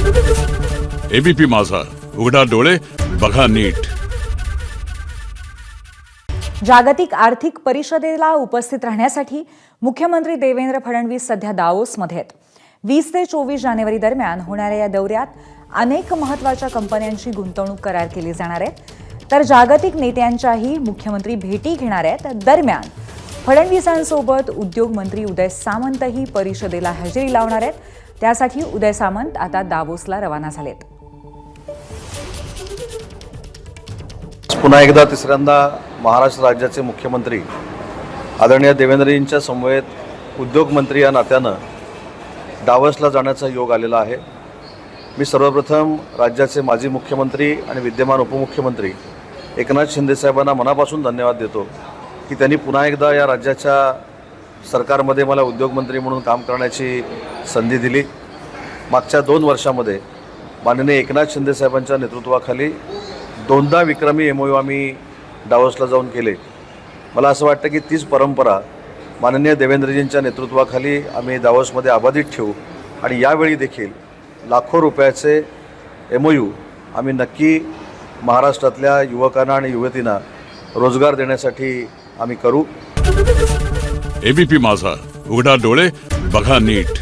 ABP माझा, उघडा डोळे बघा नीट। जागतिक आर्थिक परिषदेला उपस्थित राहण्यासाठी मुख्यमंत्री देवेंद्र फडणवीस सध्या दावोसमध्ये आहेत। 20 ते 24 जानेवारी दरम्यान होणाऱ्या या दौऱ्यात अनेक महत्त्वाच्या कंपन्यांची गुंतवणूक करार केली जाणार आहे, तर जागतिक नेत्यांच्याही मुख्यमंत्री भेटी घेणार आहेत। दरम्यान फडणवीसांसोबत उद्योग मंत्री उदय सामंतही परिषदेला हजेरी लावणार आहेत। त्यासाठी उदय सामंत आता दावोसला रवाना झालेत। पुन्हा एकदा तिसऱ्यांदा महाराष्ट्र राज्याचे मुख्यमंत्री आदरणीय देवेंद्रजींच्या समवेत उद्योग मंत्री या नात्यानं दावोसला जाण्याचा योग आलेला आहे। मी सर्वप्रथम राज्याचे माजी मुख्यमंत्री आणि विद्यमान उपमुख्यमंत्री एकनाथ शिंदे साहेबांना मनापासून धन्यवाद देतो की त्यांनी पुन्हा एकदा या राज्याच्या सरकारमध्ये मला उद्योगमंत्री म्हणून काम करण्याची संधी दिली। मागच्या 2 वर्षामध्ये माननीय एकनाथ शिंदे साहेबांच्या नेतृत्वाखाली 2दा विक्रमी MOU आम्ही दावोसला जाऊन केले। मला असं वाटतं की तीच परंपरा माननीय देवेंद्रजींच्या नेतृत्वाखाली आम्ही दावोसमध्ये अबाधित ठेवू आणि यावेळी देखील लाखो रुपयाचे MOU आम्ही नक्की महाराष्ट्रातल्या युवकांना आणि युवतींना रोजगार देण्यासाठी आम्ही करू। एबीपी माझा, उघडा डोळे बघा नीट।